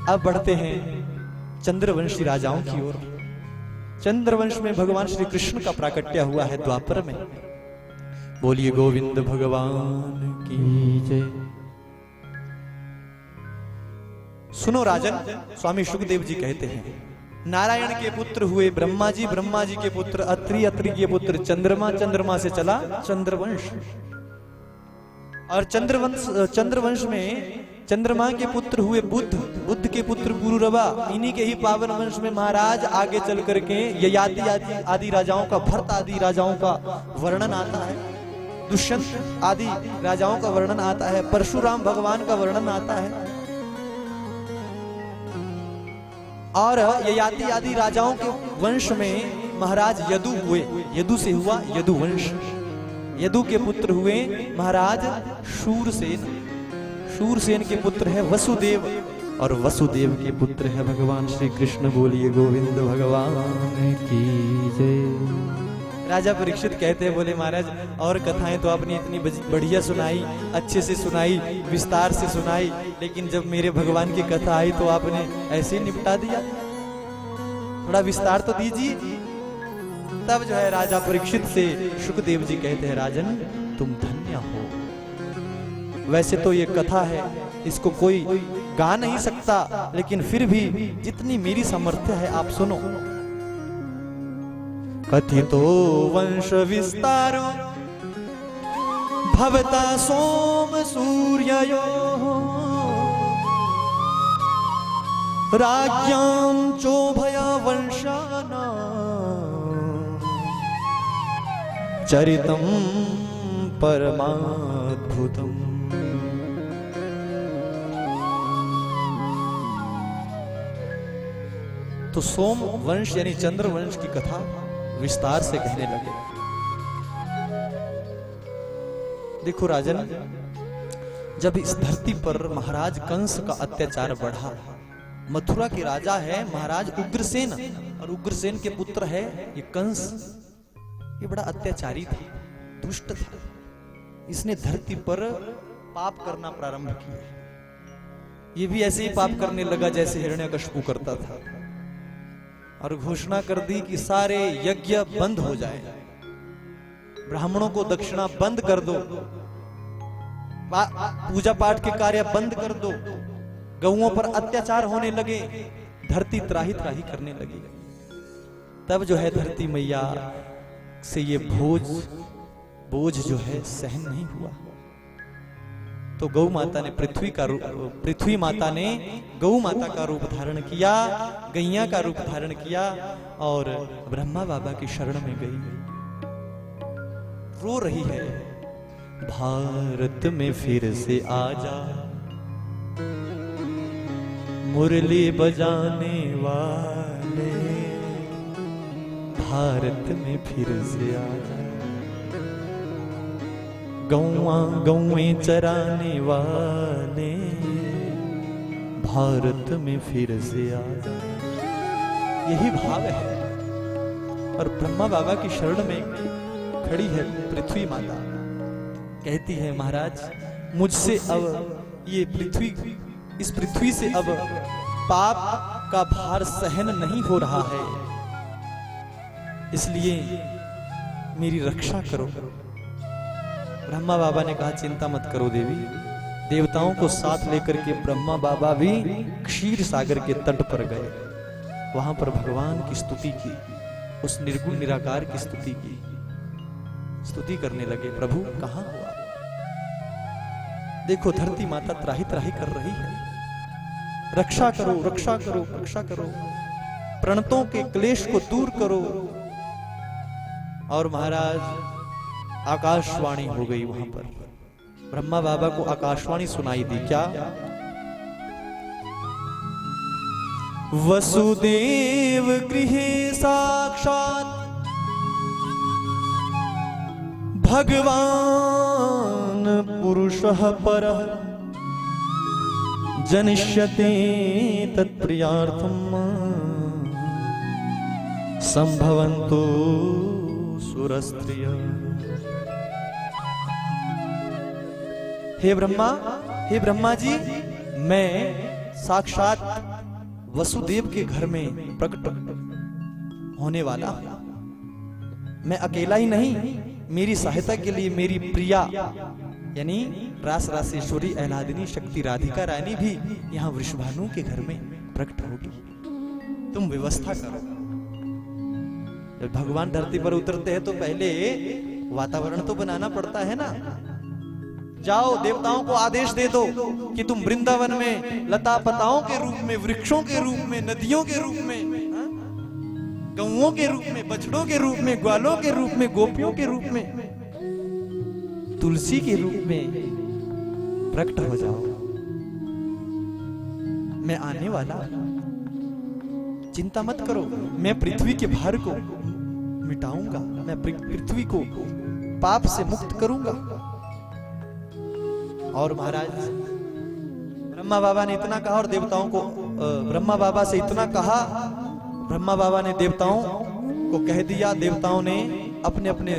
अब बढ़ते हैं चंद्रवंशी राजाओं की ओर। चंद्रवंश में भगवान श्री कृष्ण का प्राकट्य हुआ है द्वापर में। बोलिए गोविंद भगवान की जय। सुनो राजन, स्वामी शुकदेव जी कहते हैं, नारायण के पुत्र हुए ब्रह्मा जी, ब्रह्मा जी के पुत्र अत्रि, अत्रि के पुत्र चंद्रमा, चंद्रमा से चला चंद्रवंश। और चंद्रवंश में चंद्रमा के पुत्र हुए बुद्ध, बुद्ध के पुत्र पुरुरवा। इन्हीं के ही पावन वंश में महाराज आगे चल करके ययाति आदि राजाओं का, भरत आदि राजाओं का वर्णन आता है, दुष्यंत आदि राजाओं का वर्णन आता है, परशुराम भगवान का वर्णन आता है। और ययाति आदि राजाओं के वंश में महाराज यदु हुए, यदु से हुआ यदुवंश। यदु के पुत्र हुए महाराज शूरसेन, शूरसेन के पुत्र है वसुदेव, और वसुदेव के पुत्र है भगवान श्री कृष्ण। बोलिए गोविंद भगवान की जय। राजा परीक्षित कहते हैं, बोले महाराज और कथाएं तो आपने इतनी बढ़िया सुनाई, अच्छे से सुनाई, विस्तार से सुनाई, लेकिन जब मेरे भगवान की कथा आई तो आपने ऐसे ही निपटा दिया, थोड़ा विस्तार तो दीजिए। तब जो है राजा परीक्षित से शुकदेव जी कहते हैं, राजन तुम धन्य हो। वैसे तो ये कथा है, इसको कोई गा नहीं सकता, लेकिन फिर भी जितनी मेरी सामर्थ्य है आप सुनो। कथितो वंश विस्तारो भवता सोम सूर्ययोः राज्ञां चोभया वंशानां चरितं परमाद्भुतम्। तो सोम वंश यानी चंद्र वंश की कथा विस्तार से कहने लगे। देखो राजन, जब इस धरती पर महाराज कंस का अत्याचार बढ़ा, मथुरा के राजा है महाराज उग्रसेन, और उग्रसेन के पुत्र है ये कंस। ये बड़ा अत्याचारी था, दुष्ट था। इसने धरती पर पाप करना प्रारंभ किया। ये भी ऐसे ही पाप करने लगा जैसे हिरण्यकशिपु करता था, और घोषणा कर दी कि सारे यज्ञ बंद हो जाए, ब्राह्मणों को दक्षिणा बंद कर दो, पूजा पाठ के कार्य बंद कर दो, गौओं पर अत्याचार होने लगे, धरती त्राही त्राही करने लगी। तब जो है धरती मैया से ये बोझ जो है सहन नहीं हुआ, तो गौ माता ने पृथ्वी माता ने गौ माता का रूप धारण किया, गैया का रूप धारण किया, और ब्रह्मा बाबा की शरण में गई, रो रही है, भारत में फिर से आजा मुरली बजाने वाले, भारत में फिर से आजा गौएं चराने वाले, भारत में फिर से आ जाए। यही भाव है। और ब्रह्मा बाबा की शरण में खड़ी है पृथ्वी माता, कहती है महाराज मुझसे अब ये पृथ्वी, इस पृथ्वी से अब पाप का भार सहन नहीं हो रहा है, इसलिए मेरी रक्षा करो। ब्रह्मा बाबा ने कहा चिंता मत करो देवी। देवताओं को साथ लेकर के ब्रह्मा बाबा भी क्षीर सागर के तट पर गए, वहां पर भगवान की स्तुति की, उस निर्गुण निराकार की स्तुति करने लगे। प्रभु कहां हो आप? देखो धरती माता त्राही त्राही कर रही है, रक्षा करो रक्षा करो रक्षा करो, प्रणतों के क्लेश को दूर करो। और महाराज आकाशवाणी हो गई वहां पर, ब्रह्मा बाबा को आकाशवाणी सुनाई दी। क्या? वसुदेव गृहे साक्षात् भगवान पुरुषः परः जनिष्यते तत्प्रियार्थम् संभवन्तु सुरस्त्रियः। हे ब्रह्मा जी, मैं साक्षात वसुदेव के घर में प्रकट होने वाला हूं। मैं अकेला ही नहीं, मेरी सहायता के लिए मेरी प्रिया यानी रास रासेश्वरी अहलादिनी शक्ति राधिका रानी भी यहाँ वृषभानु के घर में प्रकट होगी। तुम व्यवस्था करो। जब भगवान धरती पर उतरते हैं तो पहले वातावरण तो बनाना पड़ता है ना। जाओ देवताओं को आदेश दे दो कि तुम वृंदावन में लता पताओं के रूप में, वृक्षों के रूप में, नदियों के रूप में, गौओं के रूप में, बछड़ों के रूप में, ग्वालों के रूप में, गोपियों के रूप में, तुलसी के रूप में प्रकट हो जाओ। मैं आने वाला, चिंता मत करो। मैं पृथ्वी के भार को मिटाऊंगा, मैं पृथ्वी को पाप से मुक्त करूंगा। और महाराज ब्रह्मा बाबा ने इतना कहा और देवताओं को ब्रह्मा बाबा से इतना कहा, ब्रह्मा बाबा ने देवताओं को कह दिया। देवताओं ने अपने अपने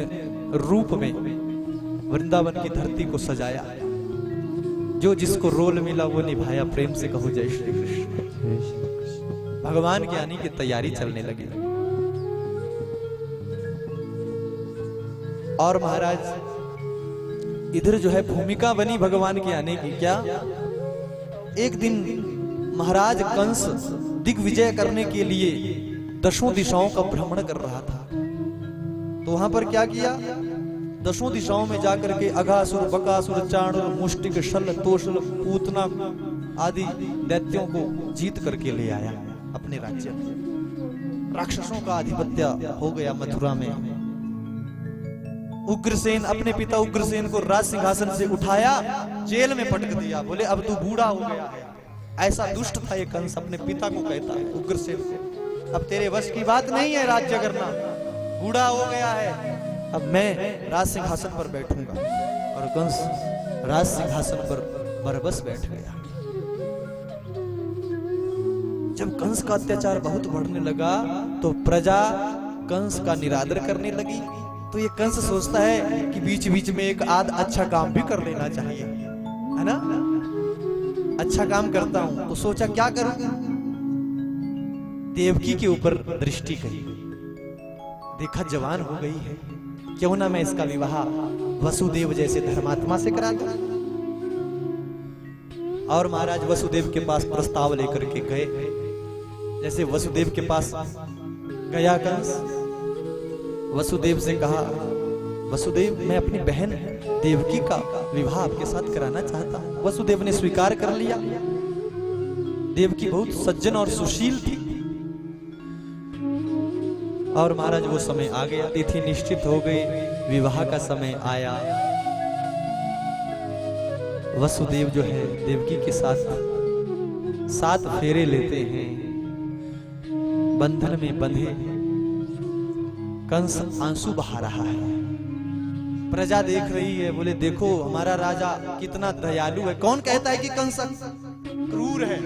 रूप में वृंदावन की धरती को सजाया। जो जिसको रोल मिला वो निभाया। प्रेम से कहो जय श्री कृष्ण। भगवान के आने की तैयारी चलने लगी। और महाराज इधर जो है भूमिका बनी भगवान के आने की। क्या एक दिन महाराज कंस दिग्विजय करने के लिए दशों दिशाओं का भ्रमण कर रहा था। तो वहां पर क्या किया, दशों दिशाओं में जाकर के अघासुर, बकासुर, चाणुर, मुष्टिक, शल्य, तोषल, पूतना आदि दैत्यों को जीत करके ले आया अपने राज्य में। राक्षसों का आधिपत्य हो गया मथुरा में। उग्रसेन, अपने पिता उग्रसेन को राज सिंहासन से उठाया, जेल में पटक दिया। बोले अब तू बूढ़ा हो गया है। ऐसा दुष्ट था ये कंस, अपने पिता को कहता है उग्रसेन को, अब तेरे वश की बात नहीं है राज्य करना, बूढ़ा हो गया है, अब मैं राज सिंहासन पर बैठूंगा। और कंस राज सिंहासन पर बरबस बैठ गया। जब कंस का अत्याचार बहुत बढ़ने लगा तो प्रजा कंस का निरादर करने लगी। तो ये कंस सोचता है कि बीच बीच में एक आध अच्छा काम भी कर लेना चाहिए, है ना। अच्छा काम करता हूं तो सोचा क्या करूं। देवकी के ऊपर दृष्टि करी, देखा जवान हो गई है, क्यों ना मैं इसका विवाह वसुदेव जैसे धर्मात्मा से करा दूं। और महाराज वसुदेव के पास प्रस्ताव लेकर के गए। जैसे वसुदेव के पास गया कंस, वसुदेव से कहा, वसुदेव मैं अपनी बहन देवकी का विवाह आपके साथ कराना चाहता हूं। वसुदेव ने स्वीकार कर लिया। देवकी बहुत सज्जन और सुशील थी। और महाराज वो समय आ गया, तिथि निश्चित हो गई, विवाह का समय आया। वसुदेव जो है देवकी के साथ 7 फेरे लेते हैं, बंधन में बंधे। कंस आंसू बहा रहा है, प्रजा देख रही है। बोले देखो हमारा राजा कितना दयालु है। कौन कहता है कि कंस क्रूर है।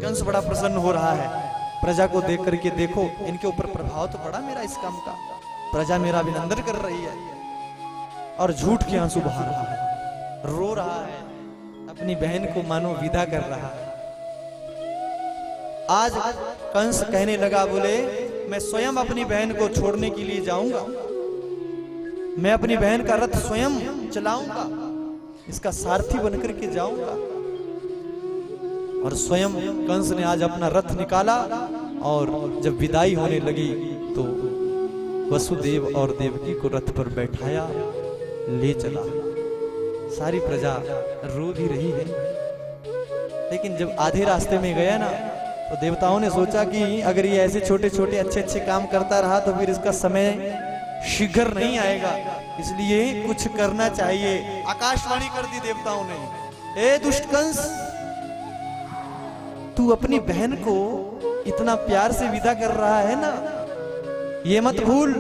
कंस बड़ा प्रसन्न हो रहा है। प्रजा को देख करके देखो, इनके ऊपर प्रभाव तो पड़ा मेरा इस काम का, प्रजा मेरा अभिनंदन कर रही है। और झूठ के आंसू बहा रहा है, रो रहा है, अपनी बहन को मानो विदा कर रहा है। आज कंस कहने लगा, बोले मैं स्वयं अपनी बहन को छोड़ने के लिए जाऊंगा, मैं अपनी बहन का रथ स्वयं चलाऊंगा, इसका सारथी बनकर के जाऊंगा। और स्वयं कंस ने आज अपना रथ निकाला और जब विदाई होने लगी तो वसुदेव और देवकी को रथ पर बैठाया, ले चला। सारी प्रजा रो भी रही है। लेकिन जब आधे रास्ते में गया ना तो देवताओं ने सोचा कि अगर ये ऐसे छोटे छोटे अच्छे अच्छे काम करता रहा तो फिर इसका समय शीघ्र नहीं आएगा, इसलिए कुछ करना चाहिए। आकाशवाणी कर दी देवताओं ने, ए दुष्ट कंस, तू अपनी बहन को इतना प्यार से विदा कर रहा है ना, ये मत भूल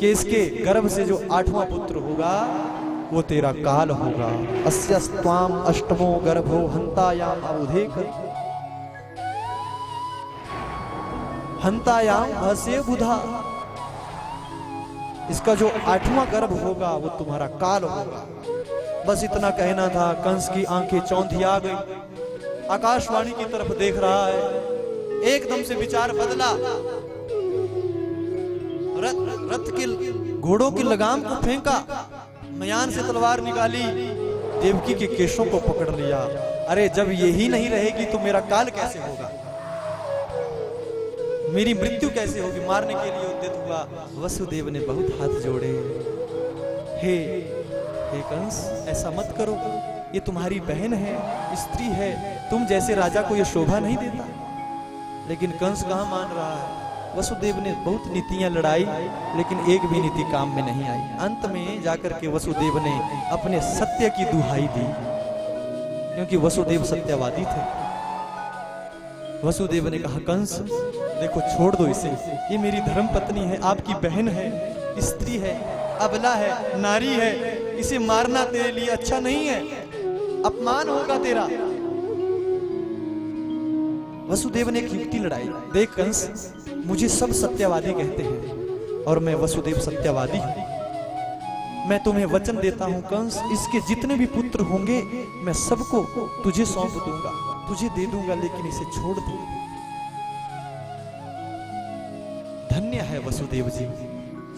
कि इसके गर्भ से जो 8वां पुत्र होगा वो तेरा काल होगा। अस्यस्त्वाम अष्टमो गर्भो हंतायाम अवधेक हंतायाम भसे बुधा। इसका जो 8वां गर्भ होगा वो तुम्हारा काल होगा। बस इतना कहना था। कंस की आंखें चौंधिया गई। आकाशवाणी की तरफ देख रहा है। एकदम से विचार बदला, रथ के घोड़ों की लगाम को फेंका, म्यान से तलवार निकाली, देवकी के केशों को पकड़ लिया। अरे जब यही नहीं रहेगी तो मेरा काल कैसे होगा, मेरी मृत्यु कैसे होगी। मारने के लिए उद्यत हुआ। वसुदेव ने बहुत हाथ जोड़े, हे कंस ऐसा मत करो, ये तुम्हारी बहन है, स्त्री है, तुम जैसे राजा को ये शोभा नहीं देता। लेकिन कंस कहां मान रहा है। वसुदेव ने बहुत नीतियां लड़ाई, लेकिन एक भी नीति काम में नहीं आई। अंत में जाकर के वसुदेव ने अपने सत्य की दुहाई दी, क्योंकि वसुदेव सत्यवादी थे। वसुदेव ने कहा, कंस देखो छोड़ दो इसे, ये मेरी धर्म पत्नी है, आपकी बहन है, स्त्री है, अबला है, नारी है, इसे मारना तेरे लिए अच्छा नहीं है, अपमान होगा तेरा। वसुदेव ने एक युक्ति लड़ाई। देख कंस, मुझे सब सत्यवादी कहते हैं और मैं वसुदेव सत्यवादी हूं। मैं तुम्हें वचन देता हूं कंस, इसके जितने भी पुत्र होंगे मैं सबको तुझे सौंप दूंगा, तुझे दे दूंगा, लेकिन इसे छोड़ दे। धन्य है वसुदेव जी,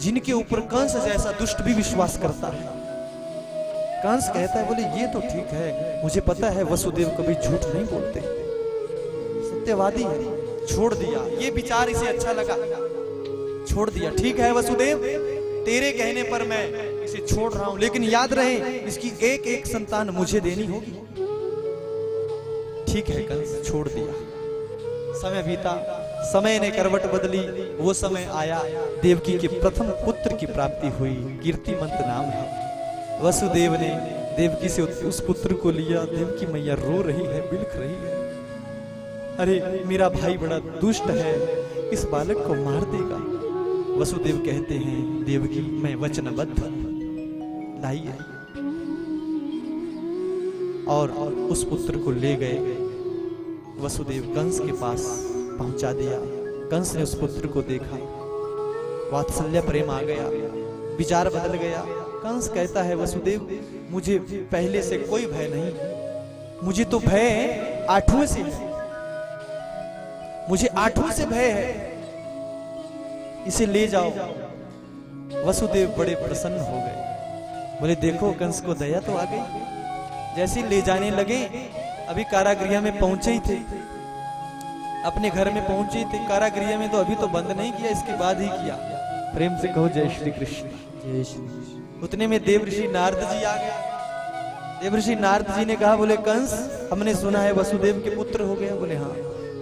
जिनके ऊपर कंस जैसा दुष्ट भी विश्वास करता है। कंस कहता है, बोले ये तो ठीक है, मुझे पता है वसुदेव कभी झूठ नहीं बोलते, सत्यवादी है। छोड़ दिया, ये विचार इसे अच्छा लगा, छोड़ दिया। ठीक है वसुदेव, तेरे कहने पर मैं इसे छोड़ रहा हूं, लेकिन याद रहे इसकी एक एक संतान मुझे देनी होगी। ठीक है कंस, छोड़ दिया। समय बीता, समय ने करवट बदली। वो समय आया, देवकी के प्रथम पुत्र की प्राप्ति हुई, कीर्तिमंत नाम है। वसुदेव ने देवकी से उस पुत्र को लिया। देवकी मैया रो रही है, बिलख रही है। अरे मेरा भाई बड़ा दुष्ट है, इस बालक को मार देगा। वसुदेव कहते हैं, देवकी मैं वचनबद्ध, लाइए। और उस पुत्र को ले गए। वसुदेव कंस के पास पहुंचा दिया। कंस ने उस पुत्र को देखा, वात्सल्य प्रेम आ गया, विचार बदल गया। कंस कहता है, वसुदेव मुझे पहले से कोई भय नहीं, मुझे तो भय आठवें से है, मुझे आठवें से भय है, इसे ले जाओ। वसुदेव बड़े प्रसन्न हो गए, बोले देखो कंस को दया तो आ गई। जैसे ले जाने लगे, अभी कारागृह में पहुंचे ही थे, अपने घर में पहुंचे ही थे। कारागृह में तो अभी तो बंद नहीं किया, इसके बाद ही किया। प्रेम से कहो जय श्री कृष्ण, जय श्री कृष्ण। उतने में देवऋषि नारद जी आ गए। देवऋषि नारद जी ने कहा, बोले कंस हमने सुना है वसुदेव के पुत्र हो गए। बोले हाँ।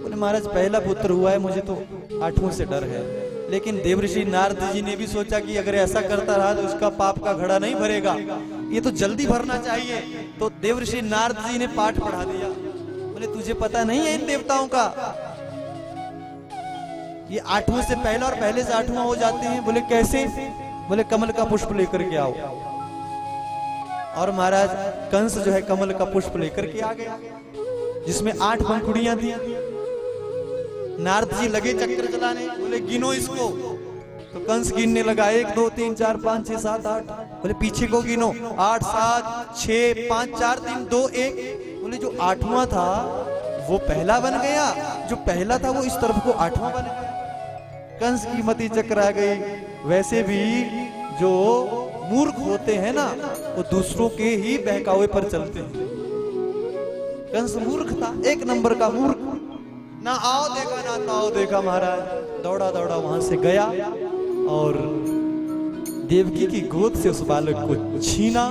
बोले महाराज पहला पुत्र हुआ है, मुझे तो आठवां से डर है। लेकिन देवऋषि नारद जी ने भी सोचा कि अगर ऐसा करता रहा तो उसका पाप का घड़ा नहीं भरेगा, ये तो जल्दी भरना चाहिए। तो देवऋषि नारद जी ने पाठ पढ़ा दिया। बोले तुझे पता नहीं है इन देवताओं का, ये आठवां से पहला और पहले से आठवां हो जाते हैं। बोले कैसे? बोले कमल का पुष्प लेकर के आओ। और महाराज कंस जो है कमल का पुष्प लेकर के आ गया, जिसमें 8 पंखुड़ियां थी। नारद जी लगे चक्कर चलाने, बोले गिनो इसको। तो कंस गिनने लगा, 1 2 3 4 5 6 7 8। बोले पीछे को गिनो, 8 7 6 5 4 3 2 1। बोले जो 8वां था वो पहला बन गया, जो पहला था वो इस तरफ को 8वां बन गया। कंस की मति चकरा गई। वैसे भी जो मूर्ख होते हैं ना, वो दूसरों के ही बहकावे पर चलते हैं। कंस मूर्ख था, 1 नंबर का मूर्ख। ना आओ देखा ना ताओ देखा। महाराज दौड़ा दौड़ा वहां से गया और देवकी की गोद से उस बालक को छीना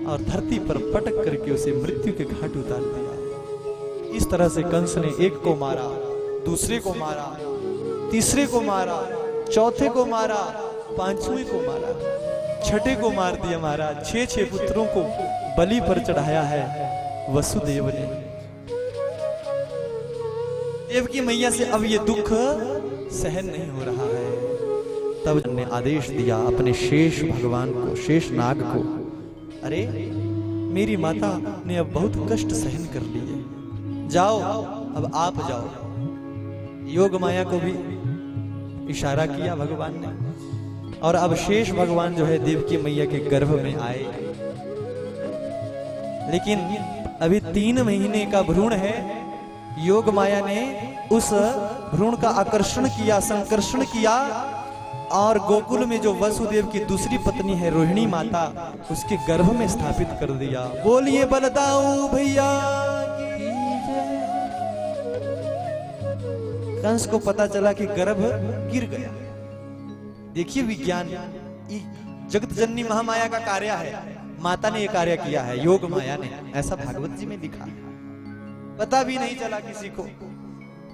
और धरती पर पटक करके उसे मृत्यु के घाट उतार दिया। इस तरह से कंस ने 1 को मारा, दूसरे को मारा, तीसरे को मारा, चौथे को मारा, 5वें को मारा, 6ठे को मार दिया। महाराज 6 पुत्रों को बलि पर चढ़ाया है वसुदेव ने। देवकी मैया से अब ये दुख सहन नहीं हो रहा है। तब ने आदेश दिया अपने शेष भगवान को, शेष नाग को, अरे मेरी माता ने अब बहुत कष्ट सहन कर लिए, जाओ अब आप जाओ। योग माया को भी इशारा किया भगवान ने, और अब शेष भगवान जो है देवकी मैया के गर्भ में आए। लेकिन अभी 3 महीने का भ्रूण है। योग माया ने उस भ्रूण का आकर्षण किया, संकर्षण किया और गोकुल में जो वसुदेव की दूसरी पत्नी है रोहिणी माता, उसके गर्भ में स्थापित कर दिया। बोलिए बलदाऊ भैया की जय। कंस को पता चला कि गर्भ गिर गया। देखिए विज्ञान, जगत जननी महामाया का कार्य है, माता ने यह कार्य किया है, योग माया ने, ऐसा भागवत जी में लिखा है। पता भी नहीं चला किसी को।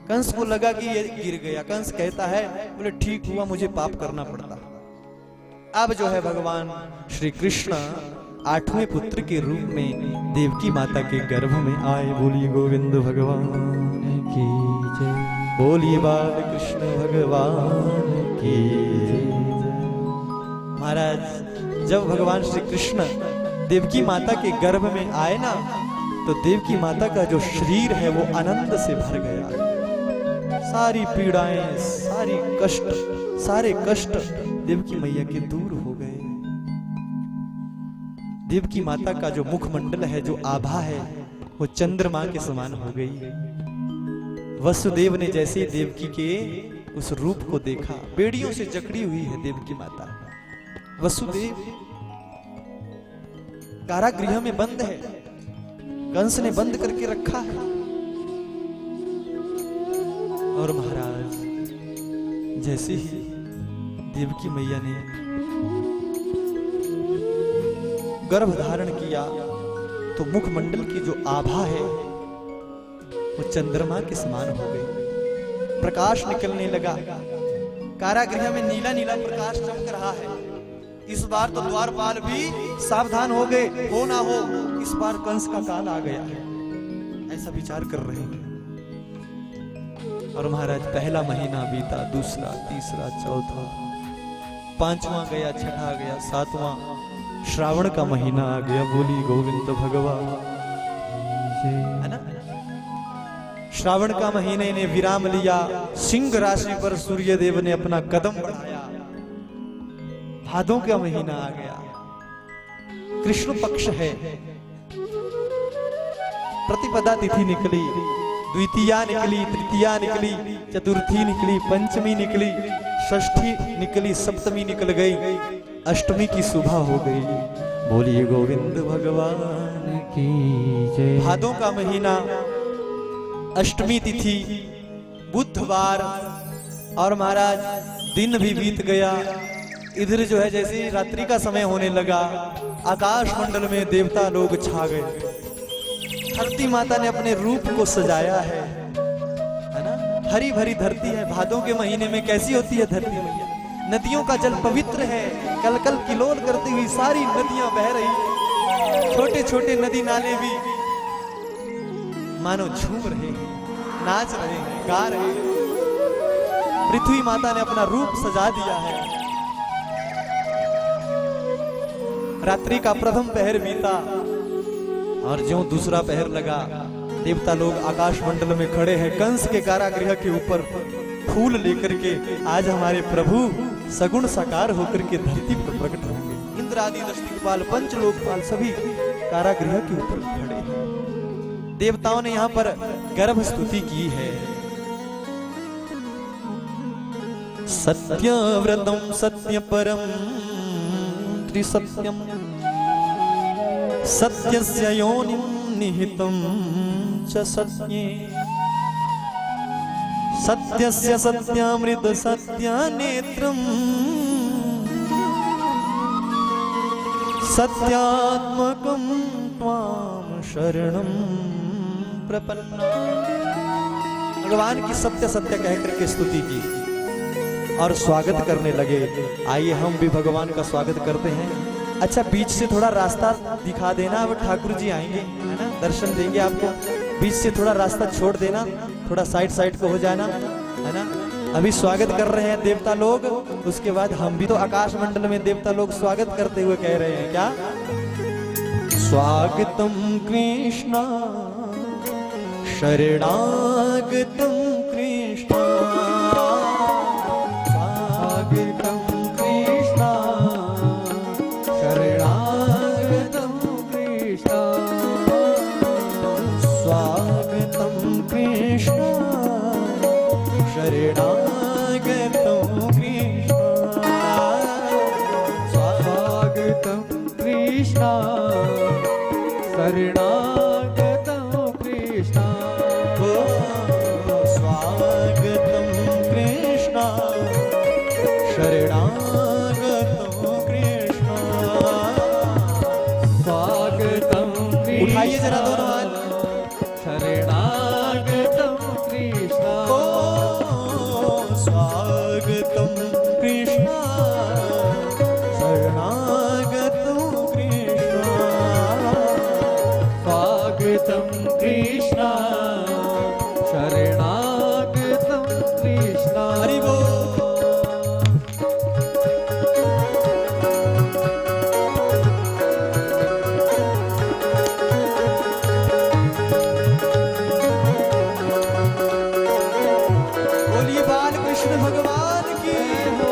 कंस को लगा कि ये गिर गया। कंस कहता है, बोले ठीक हुआ, मुझे पाप करना पड़ता। अब जो है भगवान श्री कृष्ण 8वें पुत्र के रूप में देवकी माता के गर्भ में आए। बोलिए गोविंद भगवान की जय, बोलिए बाल कृष्ण भगवान की जय। महाराज जब भगवान श्री कृष्ण देवकी माता के गर्भ में आए ना, तो देवकी माता का जो शरीर है वो आनंद से भर गया। सारी पीड़ाएं, सारी कष्ट, सारे कष्ट देवकी मैया के दूर हो गए। देवकी माता का जो मुखमंडल है, जो आभा है, वो चंद्रमा के समान हो गई। वसुदेव ने जैसे देवकी के उस रूप को देखा, बेड़ियों से जकड़ी हुई है देवकी माता। वसुदेव कारागृह में बंद है, कंस ने बंद करके रखा है। और महाराज जैसे ही देवकी मैया ने गर्भ धारण किया, तो मुखमंडल की जो आभा है वो चंद्रमा के समान हो गई। प्रकाश निकलने लगा। कारागृह में नीला नीला प्रकाश चमक रहा है। इस बार तो द्वारपाल भी सावधान हो गए, हो ना हो इस बार कंस का काल आ गया है, ऐसा विचार कर रहे हैं। और महाराज पहला महीना बीता, दूसरा, तीसरा, चौथा, 5वां गया, 6ठा गया, 7वां, श्रावण का महीना आ गया। बोली गोविंद भगवान है ना। श्रावण का महीने ने विराम लिया। सिंह राशि पर सूर्य देव ने अपना कदम बढ़ाया। भादों का महीना आ गया, कृष्ण पक्ष है। प्रतिपदा तिथि निकली, द्वितीया निकली, तृतीया निकली, चतुर्थी निकली, पंचमी निकली, षष्ठी निकली, सप्तमी निकल गई, अष्टमी की सुबह हो गई। बोलिए गोविंद भगवान की जय। भादों का महीना, अष्टमी तिथि, बुधवार, और महाराज दिन भी बीत गया। इधर जो है जैसे रात्रि का समय होने लगा, आकाश मंडल में देवता लोग छा गए। धरती माता ने अपने रूप को सजाया है ना। हरी भरी धरती है। भादों के महीने में कैसी होती है धरती मैया? नदियों का जल पवित्र है, कल कल किलोल करती हुई सारी नदियां बह रही। छोटे छोटे नदी नाले भी मानो झूम रहे हैं, नाच रहे हैं, गा रहे हैं। पृथ्वी माता ने अपना रूप सजा दिया है। रात्रि का प्रथम पहर बीता और ज्यों दूसरा पहर लगा, देवता लोग आकाश मंडल में खड़े हैं। कंस के कारागृह के ऊपर फूल लेकर के आज हमारे प्रभु सगुण साकार होकर के धरती पर प्रकट होंगे। इंद्र आदि दशदिक्पाल, पंचलोकपाल सभी कारागृह के ऊपर खड़े हैं। देवताओं ने यहाँ पर गर्भ स्तुति की है। सत्यव्रतम सत्य परम त्रिसत्यम सत्यस्य योनिं निहितं च सत्ये सत्यस्य सत्यामृत सत्यानेत्रं सत्यात्मकं त्वां शरणं प्रपन्ना। भगवान की सत्य सत्य कहकर के स्तुति की और स्वागत करने लगे। आइए हम भी भगवान का स्वागत करते हैं। अच्छा, बीच से थोड़ा रास्ता दिखा देना, अब ठाकुर जी आएंगे है ना, दर्शन देंगे आपको। बीच से थोड़ा रास्ता छोड़ देना, थोड़ा साइड साइड को हो जाना है ना। अभी स्वागत कर रहे हैं देवता लोग, उसके बाद हम भी तो आकाश मंडल में देवता लोग स्वागत करते हुए कह रहे हैं क्या? स्वागतम कृष्णा शरणागतम कृष्णा, स्वागतम कृष्णा शरणागतम कृष्णा, स्वागतं कृष्ण शरणागतं कृष्ण स्वागतं कृष्ण शरणागतं कृष्ण स्वागतं कृष्ण शरणागतं कृष्ण स्वागतं उठाइए जरा दोनों हाथ शरणागतं कृष्ण स्वागतं कृष्ण शरणागतं कृष्ण स्वागतं कृष्ण शरणागतं कृष्ण हरि बोल। बोलिए बाल कृष्ण भगवान की हो।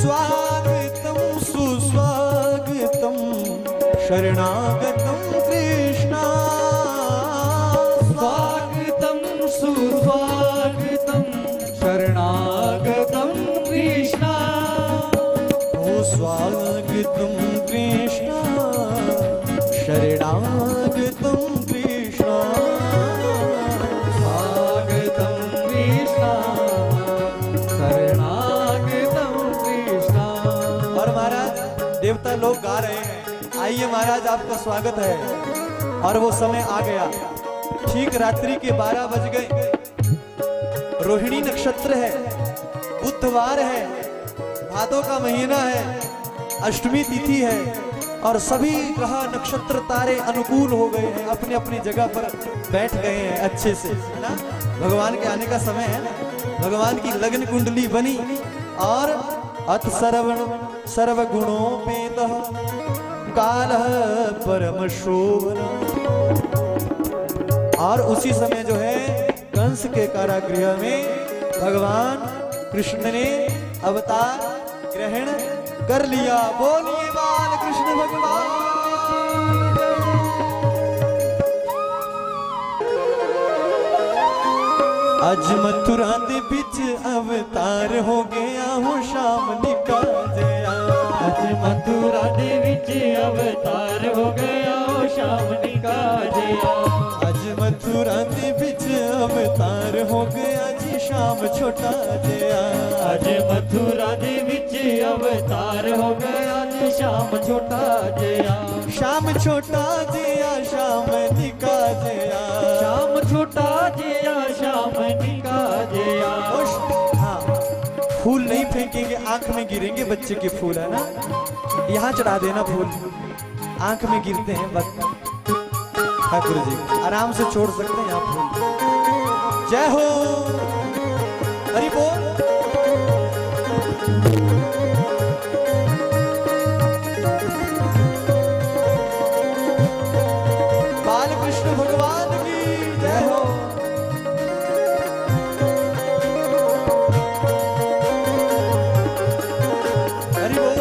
स्वागतं सुस्वागतं शरणागतं कृष्ण स्वागतं सुस्वागतं शरणागतं कृष्ण ओ स्वागतं कृष्ण शरणागतं कृष्ण स्वागतं कृष्ण शरणागतं कृष्ण। और महाराज देवता लोग गा रहे हैं, आइए महाराज आपका स्वागत है। और वो समय आ गया, ठीक रात्रि के 12 बज गए। रोहिणी नक्षत्र है, बुधवार है, भादों का महीना है, अष्टमी तिथि है और सभी ग्रह नक्षत्र तारे अनुकूल हो गए हैं, अपनी अपनी जगह पर बैठ गए हैं अच्छे से, है ना। भगवान के आने का समय है ना, भगवान की लग्न कुंडली बनी और अथ सर्वगुणोपेतः कालः परम शोभन। और उसी समय जो है कंस के कारागृह में भगवान कृष्ण ने अवतार ग्रहण कर लिया। बोलिए बाल कृष्ण भगवान। आज मथुरा दे बिच अवतार हो गया हूँ शाम निकाल आज मथुरा दे विच अवतार हो गया ओ शाम निकालिया। आज मथुरा दे बिच अवतार हो गया जी शाम छोटा जया। आज मथुरा दे विच अवतार हो गया जी शाम छोटा जया। शाम छोटा जया शाम निका जया। शाम छोटा जया शाम निका जया। हाँ, फूल नहीं फेंकेंगे, आंख में गिरेंगे बच्चे के फूल, है ना। यहाँ चढ़ा देना फूल, आंख में गिरते हैं बस। ठाकुर जी आराम से छोड़ सकते हैं यहाँ फूल। जय हो हरि बोल। बाल कृष्ण भगवान की जय हो। हरि बोल।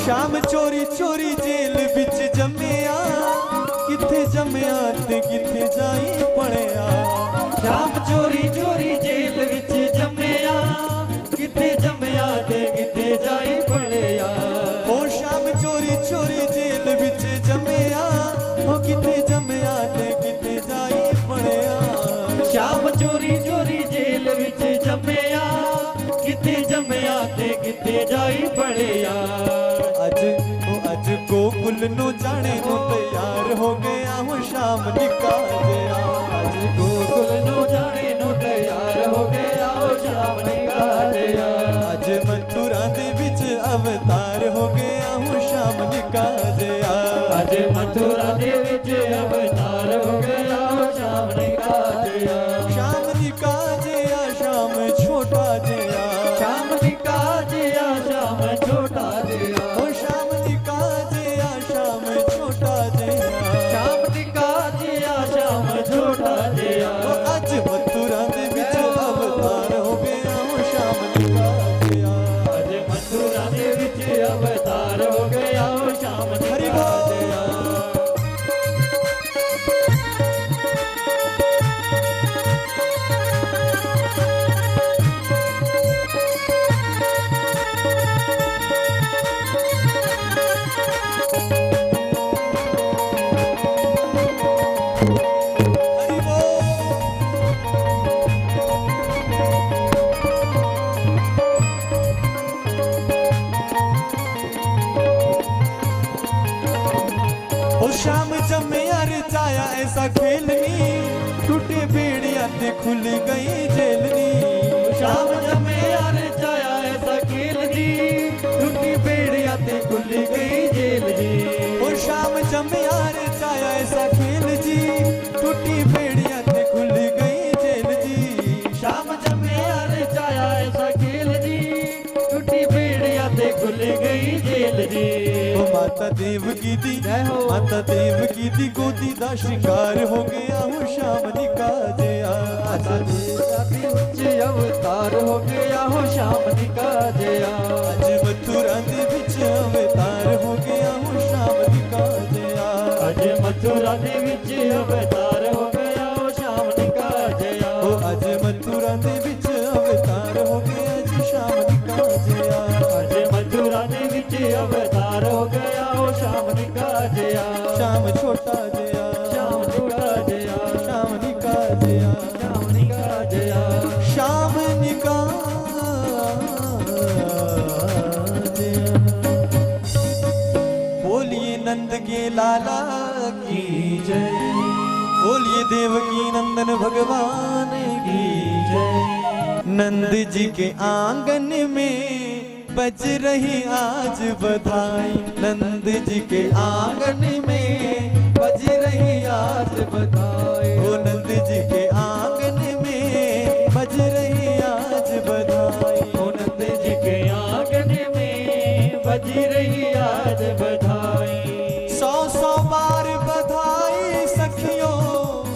शाम चोरी चोरी जेल बिच जम्मिया, किथे जम्मिया ते किथे जाई पड़िया। शाम चोरी चोरी जेल विच जम्मिया, किथे जम्मिया ते किथे जाई पड़िया। ओ शाम चोरी चोरी जेल बिच जम्मिया, ओ किथे जम्मिया ते किथे जाई पड़िया। शाम चोरी चोरी जेल विच जम्मिया, किथे जम्मिया ते किथे जाई पड़िया। अज गोकुल नु जाने नु तैयार हो गया हूँ शाम निकाल गया। आज गोकुल नु जाने नु तैयार हो गया ओ शाम निकाल गया। आज मथुरा दे विच अवतार हो गया हूँ शाम निकाल गया। आज मथुरा दे विच अवतार हो गया ओ शाम निकाल गया। शाम निकाल गया शाम छोटा जया। ऐसा खेलनी, टूटे बेड़िया ते खुल गई जेलनी। शाम जमे यार चाया ऐसा खेल जी, टूटी बेड़िया ते खुल गई जेल जी। ओ शाम जमे यार चाया ऐसा खेल जी, टूटी बेड़िया ते खुल गई जेल जी। शाम जमे यार चाया ऐसा खेल जी, टूटी बेड़िया ते खुल गई जेल जी। ओ माता देवकी दी, जय हो। माता देवकी दी गोदी दा शिकार हो गया हूँ शाम निकाजिया। अति उच्च अवतार हो गया हो शाम निकाजिया। अज मथुरा दे विच अवतार हो गया हूँ शाम निकाजिया। अज मथुरा दे विच अवतार हो गया हो शाम निकाजिया। ओ अज मथुरा दे विच अवतार हो गया जी शाम निकाजिया। अज मथुरा दे विच अवतार हो गया हो शाम निकाजिया। शाम छोटा जया, शाम छोटा जया, शाम निकाजिया, शाम निकाजिया, शाम निकाजिया। शाम निकाजिया। बोलिए नंद के लाला की जय, बोलिए देवकी नंदन भगवान की जय। नंद जी के आंगन में बज रही आज बधाई, नंद जी के आंगन में बज रही आज बधाई। ओ नंद जी के आंगन में बज रही आज बधाई। ओ नंद जी के आंगन में बज रही आज बधाई। 100 बार बधाई सखियों,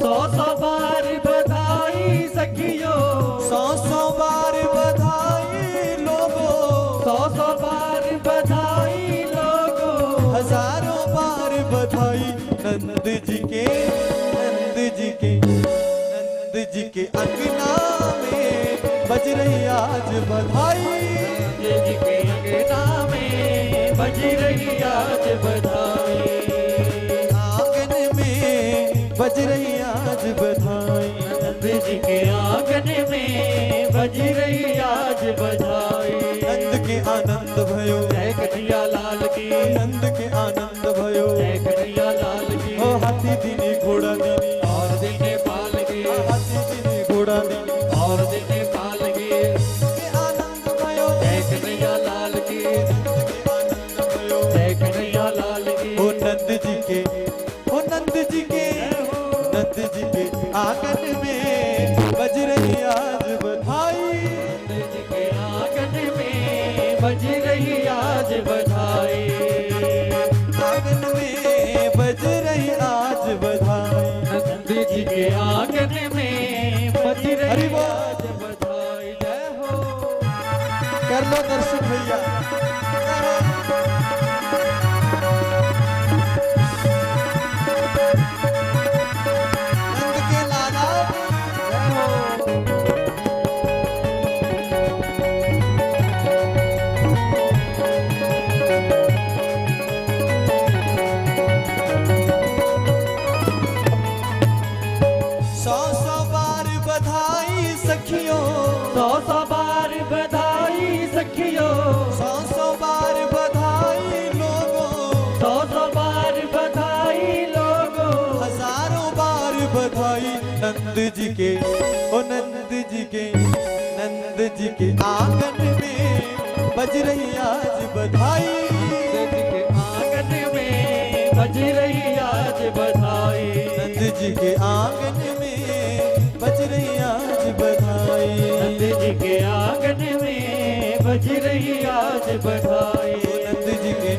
100 बार बधाई सखियों। 100 बार बधाई लोगों, 100 बार बधाई लोगों। हजारों बार बधाई नंद जी के, नंद जी के, नंद जी के अंगना में बज रही आज बधाई। नंद जी के अंगना में बज रही आज बधाई। आंगन में बज रही आज बधाई। नंद जी के आंगन में बज रही आज बधाई। नंद के आनंद भयो, जय कन्हैया लाल की, नंद के आनंद भयो। जय कन्हैया लाल की। ओ हाथी दीनी घोड़ा दीनी, और देने पाल की, हाथी दीनी घोड़ा दीनी। और देने पाल की। के आनंद भयो, जय कन्हैया लाल की, नंद के आनंद भयो। जय कन्हैया लाल की। ओ नंद जी के, ओ नंद जी के, नंद जी के आंगन में बज रही आज बधाई। नंद जी के आंगन में बज रही आज बधाई। आंगन में बज रही आज बधाई। नंद जी के आंगन में बज हरि रही बोल। आज बधाई। जय हो। कर लो दर्शन भैया। नंद के लाला, जय हो। सौ बार बधाई सखियों, 100 बार बधाई सखियों। 100 बार बधाई लोगों, 100 बार बधाई लोगों। हजारों बार बधाई नंद जी के, ओ नंद जी के, नंद जी के आंगन में बज रही आज बधाई। नंद जी के आंगन में बज रही आज बधाई। नंद जी के आंगन में बज रही आज बधाई। नंद जी के आंगन में बज रही आज बधाई। नंद जी के